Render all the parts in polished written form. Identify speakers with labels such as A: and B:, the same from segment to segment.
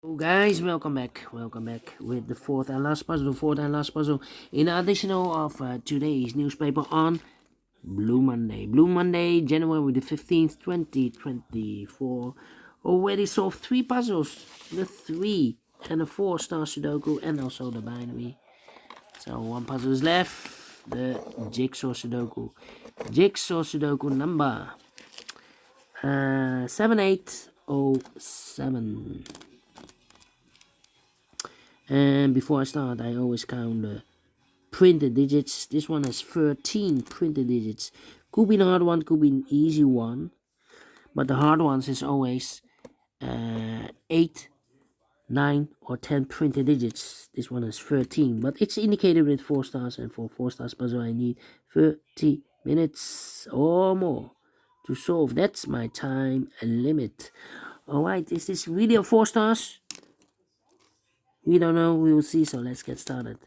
A: Oh guys, welcome back with the fourth and last puzzle in additional of today's newspaper on Blue Monday, January the 15th, 2024. Already solved three puzzles, the 3 and the 4-star Sudoku and also the binary. So one puzzle is left, the Jigsaw Sudoku. Jigsaw Sudoku number 7807. And before I start, I always count the printed digits. This one has 13 printed digits. Could be an hard one, could be an easy one. But the hard ones is always 8, 9, or 10 printed digits. This one has 13. But it's indicated with 4 stars. And for 4 stars puzzle, I need 30 minutes or more to solve. That's my time limit. Alright, is this really a 4 stars? We don't know, we will see, so let's get started.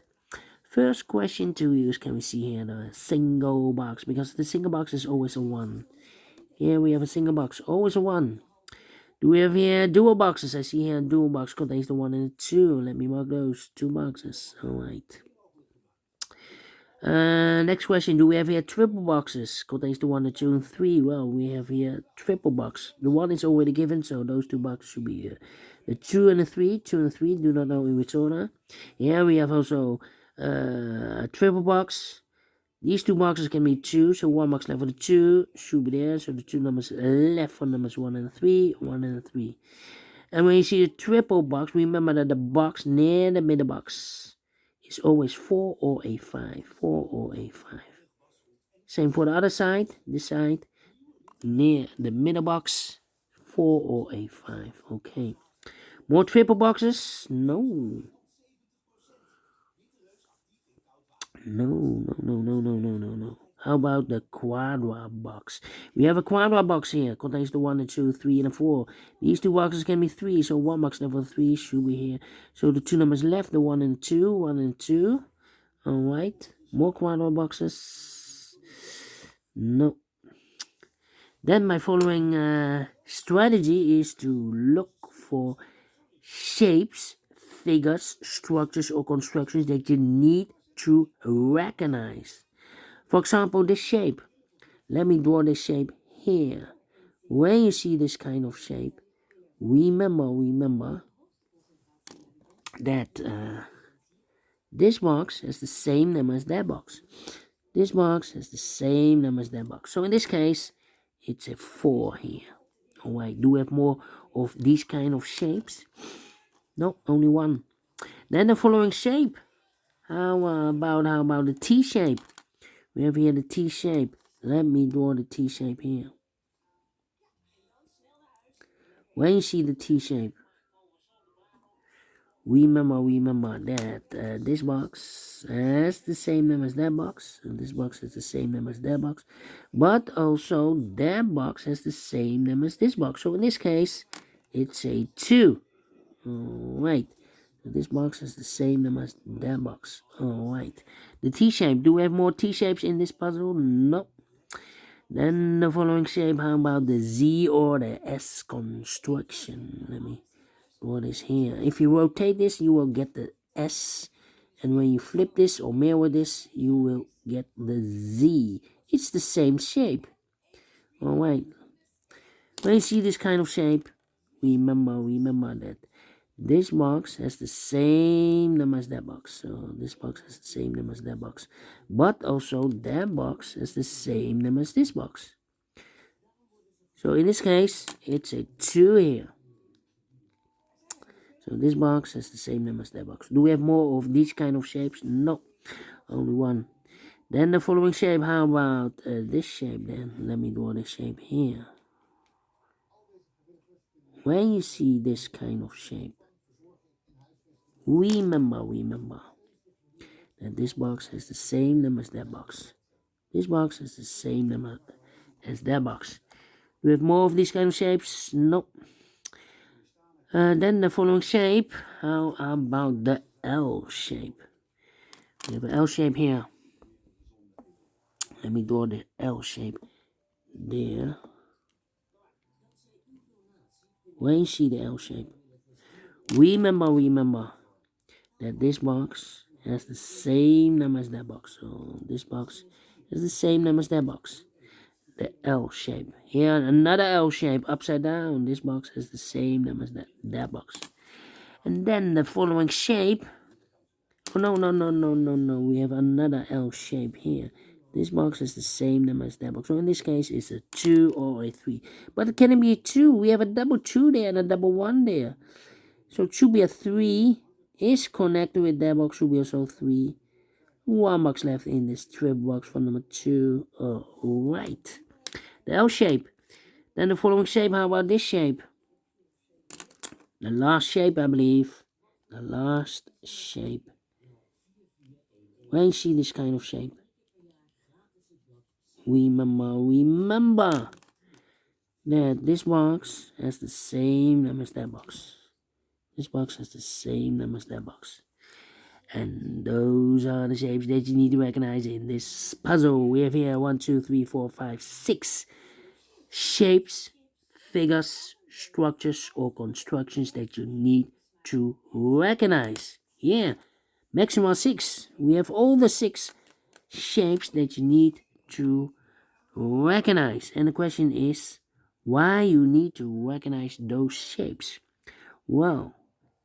A: First question to use, can we see here the single box, because the single box is always a 1. Here we have a single box, always a 1. Do we have here dual boxes? I see here a dual box contains the 1 and the 2. Let me mark those 2 boxes. Alright. Next question, do we have here triple boxes? Contains the 1, the 2, and 3. Well, we have here triple box. The 1 is already given, so those 2 boxes should be here. The 2 and the 3, 2 and 3, do not know in which order. Here we have also a triple box. These 2 boxes can be 2, so 1 box left for the 2 should be there. So the 2 numbers left for numbers 1 and 3, 1 and 3. And when you see a triple box, remember that the box near the middle box is always 4 or a 5. 4 or a 5. Same for the other side. This side, near the middle box, 4 or a 5. Okay. More triple boxes? No. No. How about the quadra box? We have a quadra box here. Contains the 1, the 2, 3, and the 4. These 2 boxes can be 3, so 1 box left for 3 should be here. So the 2 numbers left, the 1 and 2, 1 and 2. Alright. More quadra boxes? No. Then my following strategy is to look for shapes, figures, structures, or constructions that you need to recognize. For example, this shape. Let me draw this shape here. When you see this kind of shape, remember that this box has the same number as that box. This box has the same number as that box. So in this case, it's a 4 here. Alright, do we have more of these kind of shapes? No, only 1. Then the following shape. How about the T shape? We have here the T shape. Let me draw the T shape here. When you see the T shape, remember that this box has the same number as that box, and this box has the same number as that box, but also that box has the same number as this box. So in this case, it's a 2. Alright. So this box has the same number as that box. Alright. The T shape. Do we have more T shapes in this puzzle? No. Then the following shape. How about the Z or the S construction? Let me draw this here. If you rotate this, you will get the S. And when you flip this or mirror this, you will get the Z. It's the same shape. Alright. When you see this kind of shape, remember that this box has the same number as that box. So this box has the same number as that box. But also that box has the same number as this box. So in this case, it's a 2 here. So this box has the same number as that box. Do we have more of these kind of shapes? No. Only 1. Then the following shape. How about this shape then? Let me draw this shape here. When you see this kind of shape, remember that this box has the same number as that box. This box has the same number as that box. Do we have more of these kind of shapes? No. Then the following shape. How about the L shape? We have an L shape here. Let me draw the L shape there. When you see the L shape, Remember that this box has the same number as that box. So this box has the same number as that box. The L shape. Here, another L shape upside down. This box has the same number as that box. And then the following shape. Oh, no. We have another L shape here. This box has the same number as that box. So in this case, it's a 2 or a 3. But can it be a 2? We have a double 2 there and a double 1 there. So it should be a 3. Is connected with that box. Should be also 3. 1 box left in this strip box for number 2. Alright. The L shape. Then the following shape. How about this shape? The last shape, I believe. The last shape. When you see this kind of shape. Remember that this box has the same number as that box. This box has the same number as that box. And those are the shapes that you need to recognize in this puzzle. We have here 1, 2, 3, 4, 5, 6 shapes, figures, structures, or constructions that you need to recognize. Yeah, maximum 6. We have all the 6 shapes that you need to recognize. And the question is, why you need to recognize those shapes? Well,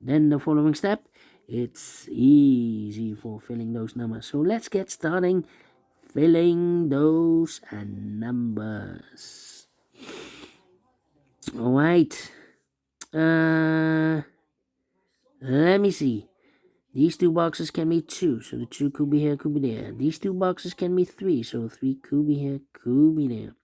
A: then the following step, it's easy for filling those numbers. So let's get starting filling those numbers. Alright. Let me see. These 2 boxes can be 2, so the 2 could be here, could be there. These 2 boxes can be 3, so 3 could be here, could be there.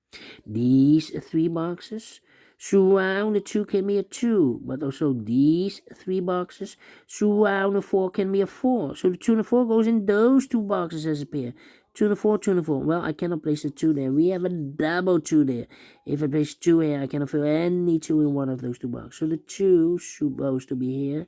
A: These 3 boxes surround the 2 can be a 2, but also these 3 boxes surround the 4 can be a 4. So the 2 and the 4 goes in those 2 boxes as a pair. 2 and the 4, 2 and the 4. Well, I cannot place the 2 there. We have a double 2 there. If I place 2 here, I cannot fill any 2 in one of those 2 boxes. So the 2 supposed to be here.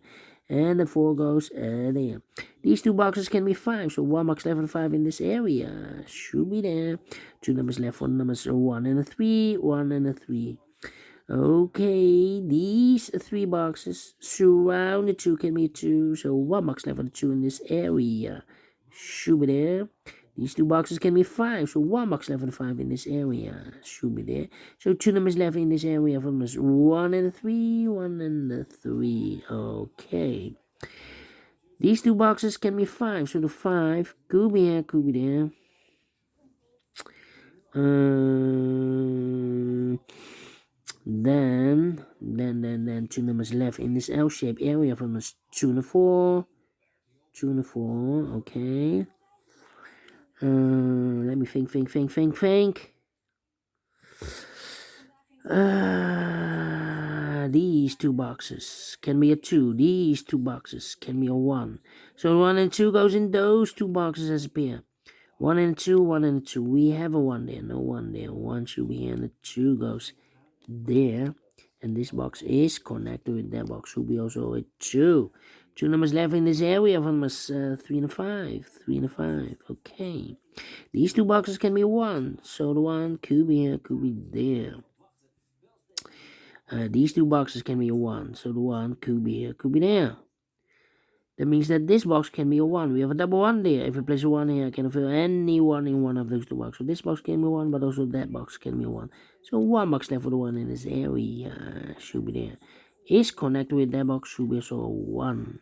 A: And the 4 goes there. These 2 boxes can be 5. So 1 box left and 5 in this area. Should be there. 2 numbers left for numbers 1 and a 3. 1 and a 3. Okay. These 3 boxes surround the 2 can be 2. So 1 box left for the 2 in this area. Should be there. These 2 boxes can be 5. So 1 box left for the 5 in this area. Should be there. So 2 numbers left in this area for numbers 1 and a 3. 1 and a 3. Okay. These 2 boxes can be 5. So the 5 could be here, could be there. Then 2 numbers left in this L-shaped area for numbers 2 and a 4. 2 and a 4. Okay. Let me think. These 2 boxes can be a 2. These 2 boxes can be a 1. So 1 and 2 goes in those 2 boxes as a pair. 1 and 2, 1 and 2. We have a 1 there, no 1 there. 1 should be here, and the 2 goes there. And this box is connected with that box. Should be also a 2. 2 numbers left in this area from us 3 and 5. 3 and 5. Okay. These 2 boxes can be 1. So the 1 could be here, could be there. These 2 boxes can be a 1. So the 1 could be here, could be there. That means that this box can be a 1. We have a double 1 there. If I place a 1 here, I can fill any 1 in one of those 2 boxes. So this box can be 1, but also that box can be a 1. So 1 box left for the 1 in this area. Should be there. Is connected with that box. Should be also a 1.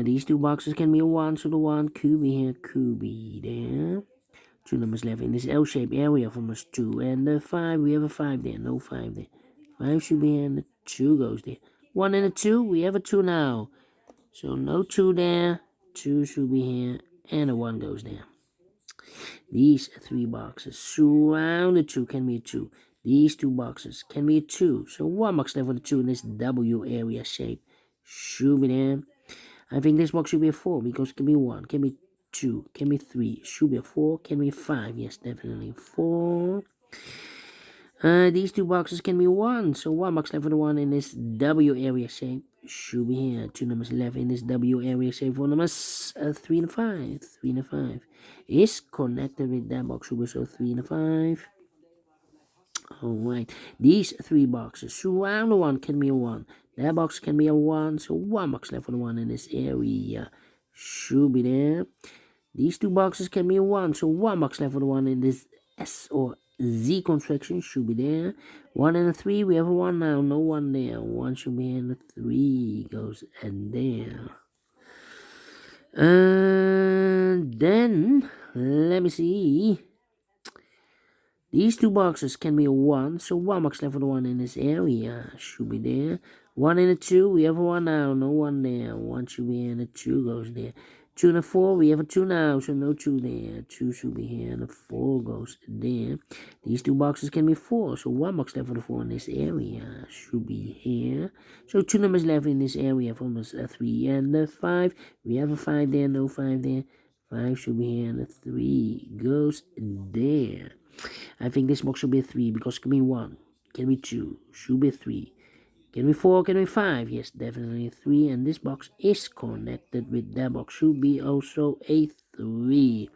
A: These 2 boxes can be a 1. So the 1 could be here, could be there. 2 numbers left in this L-shaped area from us 2 and the 5. We have a 5 there. No 5 there. 5 should be here and the 2 goes there. 1 and a 2. We have a 2 now. So no 2 there, 2 should be here, and a 1 goes there. These 3 boxes surround the 2 can be a 2. These 2 boxes can be a 2. So 1 box left for the 2 in this W area shape should be there. I think this box should be a 4 because it can be 1, can be 2, can be 3, should be a 4, can be 5. Yes, definitely 4. These 2 boxes can be 1. So 1 box left for the 1 in this W area shape should be here. 2 numbers left in this W area shape for numbers 3 and 5. 3 and 5 is connected with that box. Should be so 3 and 5. Alright. These 3 boxes surround the 1 can be a 1. That box can be a 1, so 1 box left for the 1 in this area. Should be there. These two boxes can be a 1, so 1 box left for the 1 in this S or Z construction. Should be there. 1 and a 3, we have a 1 now, no 1 there. 1 should be here, and a 3 goes and there. Then, let me see. These two boxes can be a 1, so 1 box left for the 1 in this area. Should be there. 1 and a 2, we have a 1 now, no 1 there. 1 should be here, and a 2 goes there. 2 and a 4, we have a 2 now, so no 2 there. 2 should be here, and a 4 goes there. These two boxes can be 4, so 1 box left for the 4 in this area. Should be here. So 2 numbers left in this area from us, a 3 and a 5. We have a 5 there, no 5 there. 5 should be here, and a 3 goes there. I think this box should be a 3 because it can be 1, can be 2, should be 3, can be 4, can be 5. Yes, definitely a 3. And this box is connected with that box, should be also a 3.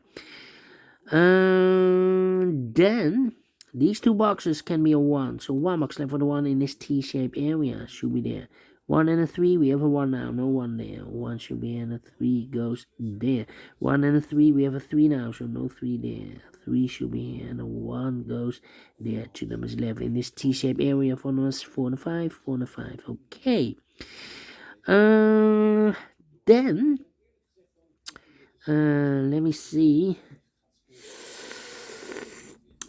A: Then these two boxes can be a 1, so 1 box left for the 1 in this T-shaped area. Should be there. 1 and a 3, we have a 1 now, no 1 there. 1 should be here, and a 3 goes there. 1 and a 3, we have a 3 now, so no 3 there. 3 should be here, and a 1 goes there. 2 numbers left in this T-shaped area for us, 4 and a 5, 4 and a 5. Okay. Then, let me see.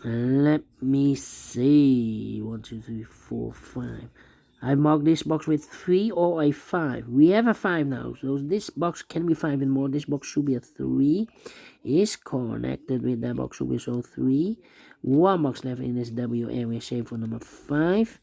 A: Let me see. 1, 2, 3, 4, 5. I marked this box with 3 or a 5. We have a 5 now, so this box can be 5 and more. This box should be a 3. Is connected with that box, should be so 3. 1 box left in this W area, shape for number 5.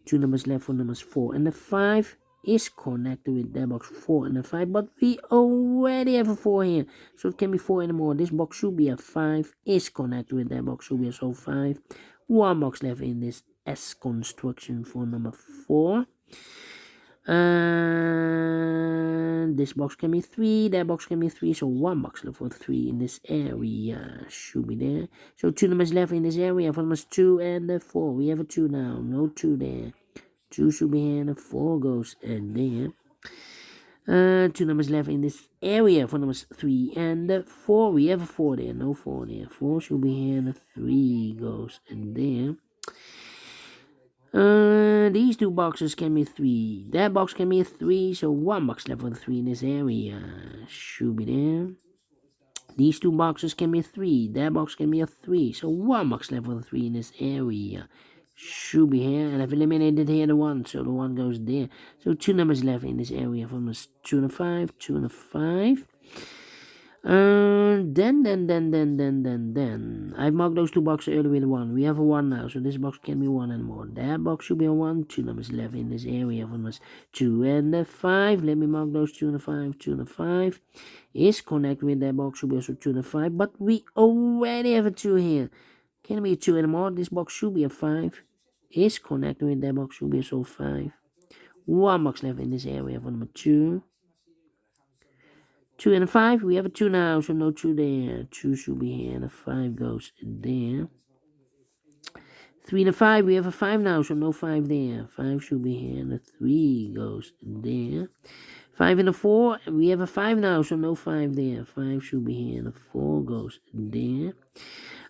A: 2 numbers left for numbers 4 and the 5 is connected with that box 4 and a 5, but we already have a 4 here, so it can be 4 anymore. This box should be a 5, is connected with that box, should be so 5. 1 box left in this S construction for number 4. And this box can be 3, that box can be 3, so 1 box left for 3 in this area. Should be there. So 2 numbers left in this area for numbers 2 and the 4. We have a 2 now, no 2 there. 2 should be here, and a 4 goes in there. 2 numbers left in this area for numbers 3 and 4. We have a 4 there, no 4 there. 4 should be here, and a 3 goes in there. These two boxes can be 3. That box can be a 3, so 1 box left for the 3 in this area. Should be there. These two boxes can be 3. That box can be a 3, so 1 box left for the 3 in this area. Should be here, and I've eliminated here the 1, so the 1 goes there. So 2 numbers left in this area from this 2 and a 5, 2 and a 5. Then, I've marked those two boxes earlier with 1. We have a 1 now, so this box can be 1 and more. That box should be a 1. 2 numbers left in this area from this 2 and a 5. Let me mark those 2 and a 5, 2 and a 5. Is connected with that box, should be also 2 and a 5, but we already have a 2 here. Can be a 2 anymore. This box should be a 5. Is connected with that box, should be also 5. 1 box left in this area for number 2. 2 and a 5, we have a 2 now, so no 2 there. 2 should be here, and a 5 goes there. 3 and a 5, we have a 5 now, so no 5 there. 5 should be here, and a 3 goes there. 5 and a 4, we have a 5 now, so no 5 there. 5 should be here, and a 4 goes there.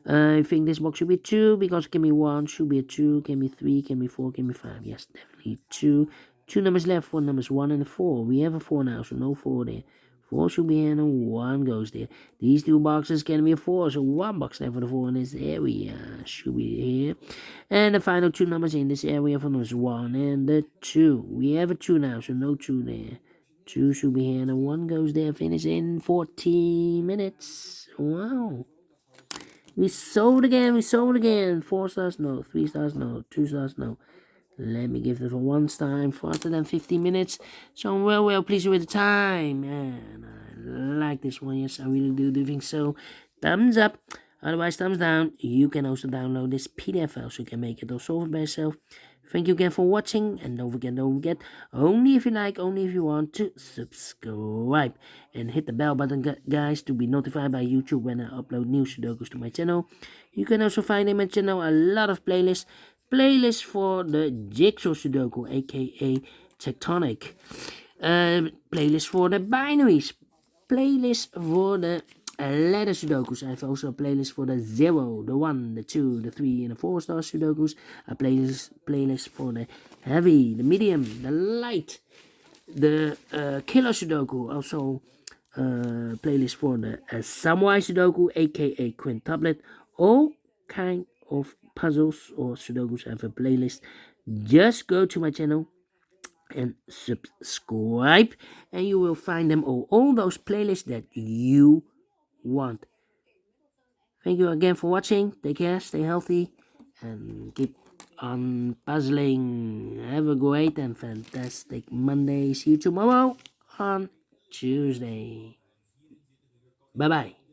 A: I think this box should be 2, because it can be 1, should be a 2, can be 3, can be 4, can be 5. Yes, definitely 2. 2 numbers left for numbers 1 and 4. We have a 4 now, so no 4 there. 4 should be here, and a 1 goes there. These two boxes can be a 4, so 1 box left for the 4 in this area. Should be here. And the final 2 numbers in this area for numbers 1 and the 2. We have a 2 now, so no 2 there. 2 should be here, and a 1 goes there. Finish in 14 minutes. Wow. We sold again. 4 stars, no. 3 stars, no. 2 stars, no. Let me give it for 1 time, faster than 15 minutes. So I'm well pleased with the time. And I like this one. Yes, I really do think so. Thumbs up. Otherwise, thumbs down. You can also download this PDF file so you can make it or solve it by yourself. Thank you again for watching. And don't forget, only if you like, only if you want to subscribe. And hit the bell button, guys, to be notified by YouTube when I upload new Sudokus to my channel. You can also find in my channel a lot of playlists for the Jigsaw Sudoku, aka Tectonic. Playlist for the binaries. Playlist for the letter Sudokus. I have also a playlist for the 0, the 1, the 2, the 3, and the 4-star Sudokus. A playlist for the heavy, the medium, the light, the killer Sudoku. Also playlist for the Samurai Sudoku, aka quintuplet. All kind of puzzles or Sudokus have a playlist. Just go to my channel and subscribe, and you will find them all those playlists that you want. Thank you again for watching. Take care, stay healthy, and keep on puzzling. Have a great and fantastic Monday. See you tomorrow on Tuesday. Bye bye.